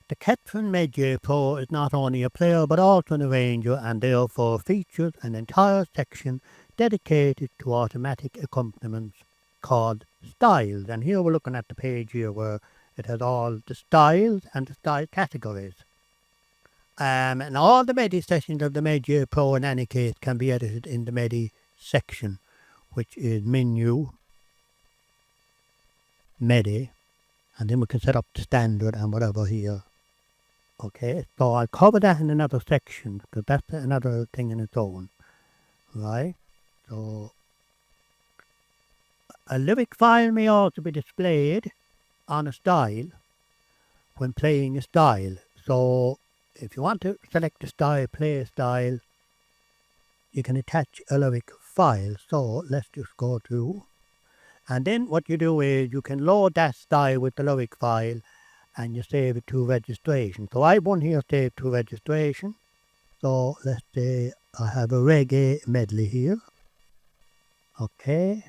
The Ketron Midjay Pro is not only a player but also an arranger, and therefore features an entire section dedicated to automatic accompaniments called styles. And here we're looking at the page here where it has all the styles and the style categories. And all the MIDI sessions of the Midjay Pro in any case can be edited in the MIDI section, which is menu, MIDI, and then we can set up the standard and whatever here. Okay, so I'll cover that in another section because that's another thing in its own. Right, so a lyric file may also be displayed on a style when playing a style. So if you want to select a style, play a style, you can attach a lyric file. So let's just go to, and then what you do is you can load that style with the lyric file and you save it to registration. So I have one here saved to registration. So let's say I have a reggae medley here. Okay.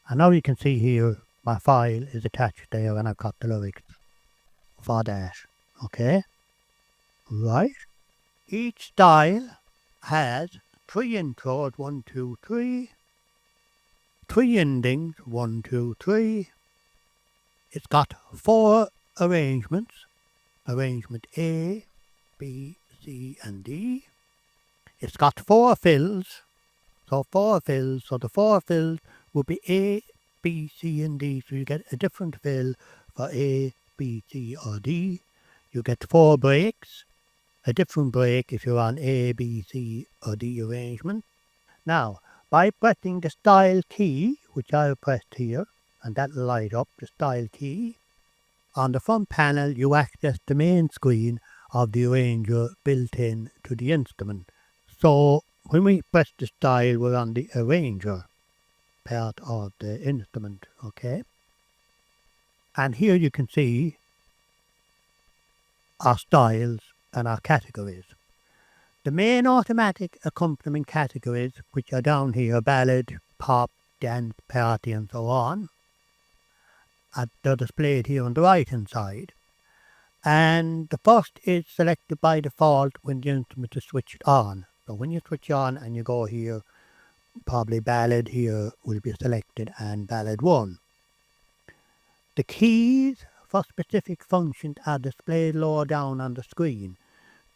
And now you can see here my file is attached there and I've got the lyrics for that. Okay. Right. Each style has 3 intros, 1, 2, 3. 3 endings, 1, 2, 3. It's got 4 arrangements. Arrangement A, B, C, and D. It's got 4 fills. So 4 fills. So the 4 fills will be A, B, C, and D. So you get a different fill for A, B, C, or D. You get 4 breaks. A different break if you're on A, B, C, or D arrangement. Now, by pressing the style key, which I've pressed here, and that'll light up the style key, on the front panel you access the main screen of the arranger built in to the instrument. So when we press the style, we're on the arranger part of the instrument, okay? And here you can see our styles and our categories. The main automatic accompaniment categories, which are down here, ballad, pop, dance, party, and so on, they're displayed here on the right hand side. And the first is selected by default when the instrument is switched on. So when you switch on and you go here, probably ballad here will be selected and ballad 1. The keys for specific functions are displayed lower down on the screen.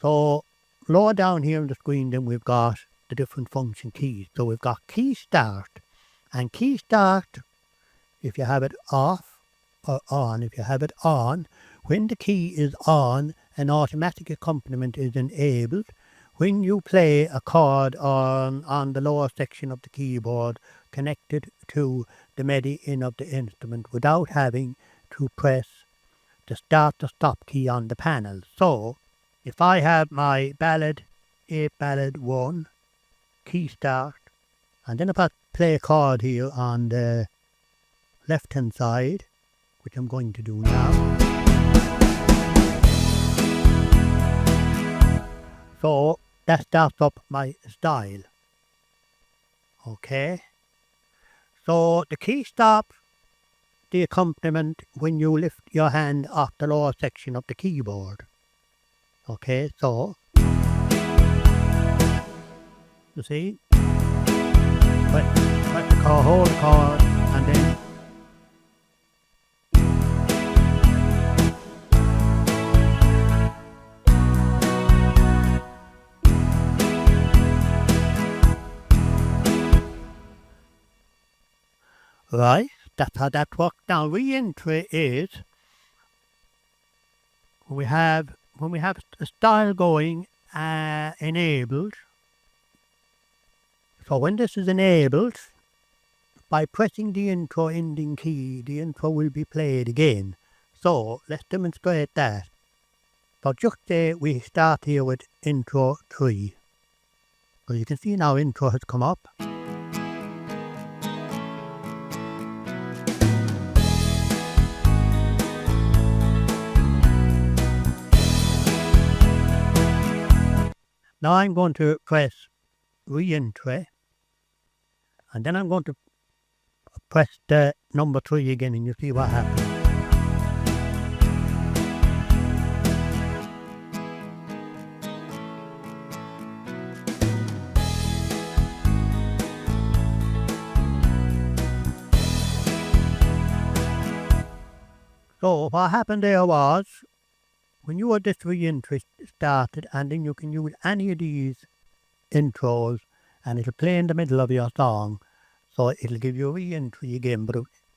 So lower down here on the screen then we've got the different function keys. So we've got key start, and key start, if you have it off or on, if you have it on, when the key is on, an automatic accompaniment is enabled. When you play a chord on the lower section of the keyboard connected to the MIDI in of the instrument without having to press the start or stop key on the panel. So if I have my ballad, A ballad 1, key start, and then if I play a chord here on the left hand side, which I'm going to do now. So that starts up my style. Okay. So the key stops the accompaniment when you lift your hand off the lower section of the keyboard. Okay, so you see, press the chord, hold the chord, and then right, that's how that works. Now re-entry is when we have a style going enabled. So when this is enabled, by pressing the intro ending key, the intro will be played again. So let's demonstrate that. So just say we start here with intro 3. So you can see now intro has come up. Now I'm going to press re-entry, and then I'm going to press the number 3 again, and you see what happens. So what happened there was, when you had this re-entry started, and then you can use any of these intros, and it'll play in the middle of your song, so it'll give you a re-entry again,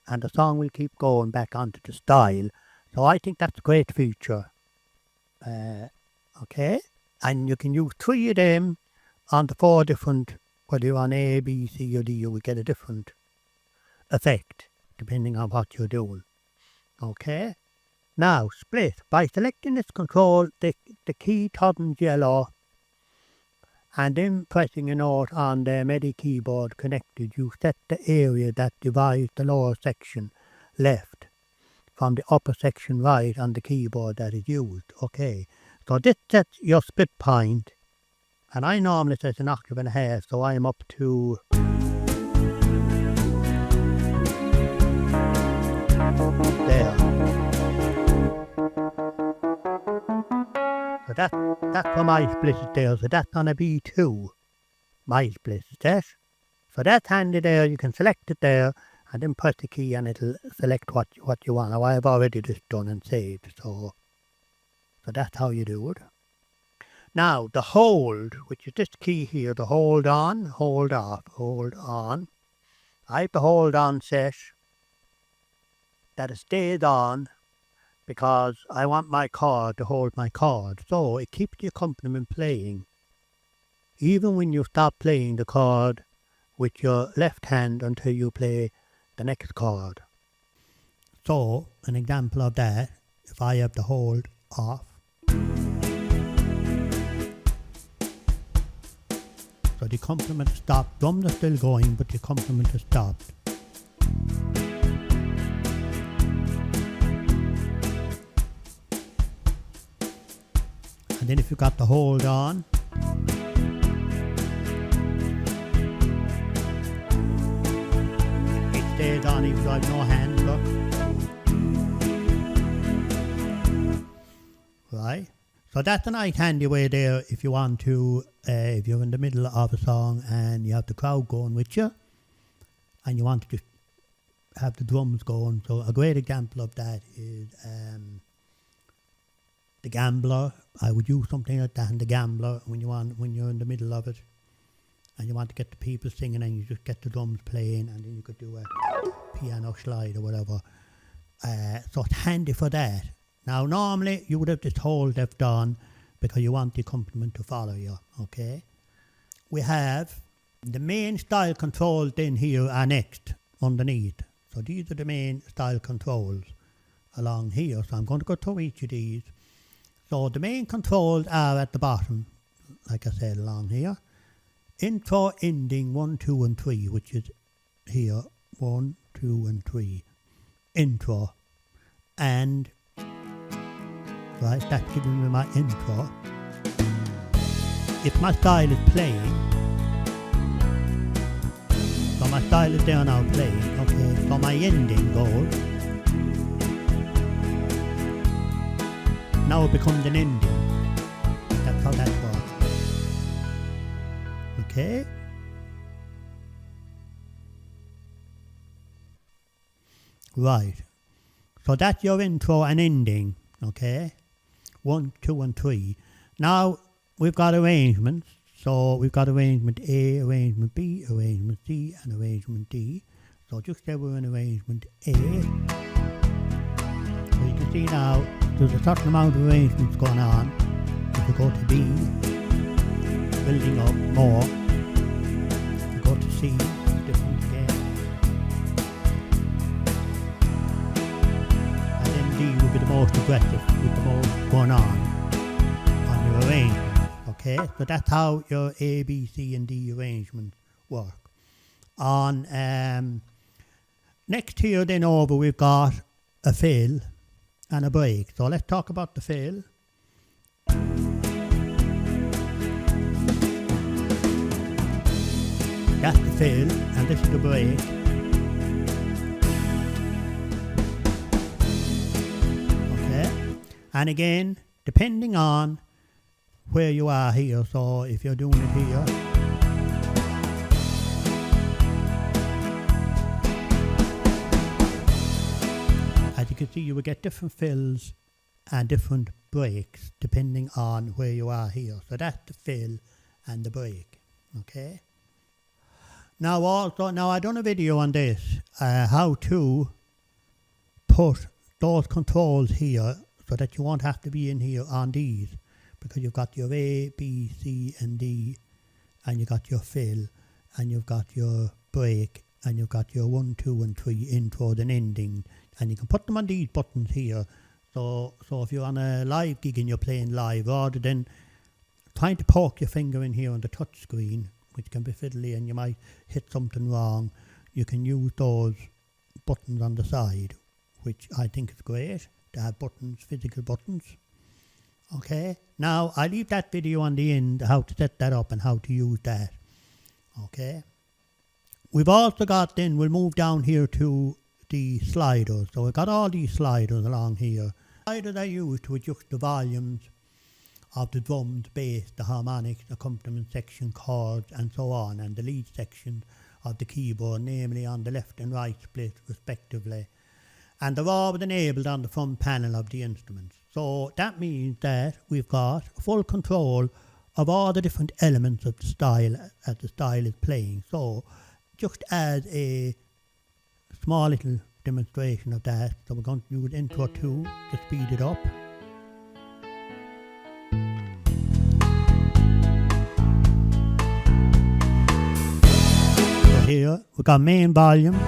and the song will keep going back onto the style. So I think that's a great feature. Okay, and you can use 3 of them on the 4 different, whether you're on A, B, C or D, you will get a different effect depending on what you're doing. Okay, now split. By selecting this control, the key turns yellow, and then pressing a note on the MIDI keyboard connected, you set the area that divides the lower section left from the upper section right on the keyboard that is used. Okay, so this sets your split point, and I normally set 1.5 octaves, so I am up to there. So that's for my split is there, so that's on a B2, my split is that. So that's handy there, you can select it there, and then press the key and it'll select what you want. Now I have already just done and saved, so that's how you do it. Now the hold, which is this key here, the hold on, hold off, hold on. I have the hold on set that it stays on because I want my chord to hold my chord. So it keeps the accompaniment playing even when you stop playing the chord with your left hand until you play the next chord. So an example of that, if I have the hold off, so the accompaniment stopped, drums are still going but the accompaniment has stopped. And then if you got the hold on, it stays on even though I have no hands, look. Right, so that's a nice handy way there if you want to, if you're in the middle of a song and you have the crowd going with you and you want to just have the drums going. So a great example of that is the Gambler. I would use something like that in the Gambler when you're in the middle of it and you want to get the people singing and you just get the drums playing, and then you could do a piano slide or whatever. So it's handy for that. Now normally you would have this hold left on because you want the accompaniment to follow you. Okay, we have the main style controls then here are next underneath. So these are the main style controls along here. So I'm going to go through each of these. So the main controls are at the bottom, like I said, along here. Intro, ending, 1, 2 and 3, which is here, 1, 2 and 3. Intro. And, right, that's giving me my intro. If my style is playing, so my style is there now playing, okay, so my ending goes. Now it becomes an ending. That's how that works. Okay. Right. So that's your intro and ending. Okay. 1, 2 and 3. Now we've got arrangements. So we've got arrangement A, arrangement B, arrangement C and arrangement D. So just say we're in arrangement A. So you can see now there's a certain amount of arrangements going on. If you go to B, building up more. If you go to C, different again. And then D will be the most aggressive with the most going on your arrangement. Okay, so that's how your A, B, C and D arrangements work. On next here then over we've got a fill and a break. So let's talk about the fill. That's the fill and this is the break. Okay, and again, depending on where you are here, so if you're doing it here, as you can see you will get different fills and different breaks depending on where you are here. So that's the fill and the break. Okay. Now I done a video on this, how to put those controls here so that you won't have to be in here on these, because you've got your A, B, C and D, and you've got your fill, and you've got your break, and you've got your 1, 2 and 3 intros and ending, and you can put them on these buttons here. So if you're on a live gig and you're playing live, rather than trying to poke your finger in here on the touch screen, which can be fiddly and you might hit something wrong, you can use those buttons on the side, which I think is great to have buttons, physical buttons. Okay, now I leave that video on the end, how to set that up and how to use that. Okay, we've also got, then we'll move down here to the sliders. So we've got all these sliders along here. Sliders are used to adjust the volumes of the drums, bass, the harmonics, accompaniment section, chords and so on, and the lead section of the keyboard, namely on the left and right split respectively. And they're all enabled on the front panel of the instruments. So that means that we've got full control of all the different elements of the style as the style is playing. So just as a small little demonstration of that, so we're going to use intro 2 to speed it up. So here we've got main volume.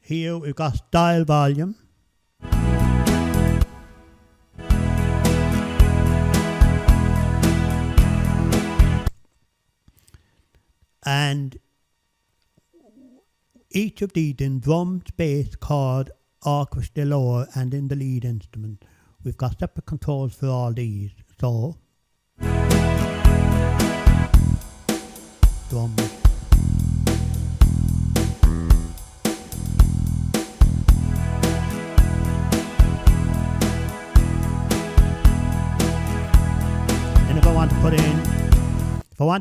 Here we've got style volume. And each of these in drums, bass, chord, orchestra lower and in the lead instrument, we've got separate controls for all these. So drums, and if I want to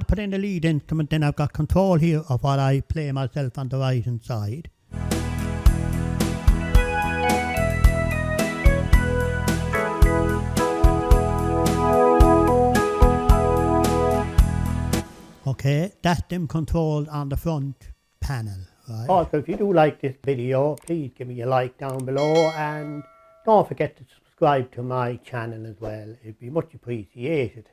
put in the lead instrument, then I've got control here of what I play myself on the right hand side. Okay, that's them controlled on the front panel, right? Also, if you do like this video, please give me a like down below, and don't forget to subscribe to my channel as well. It'd be much appreciated.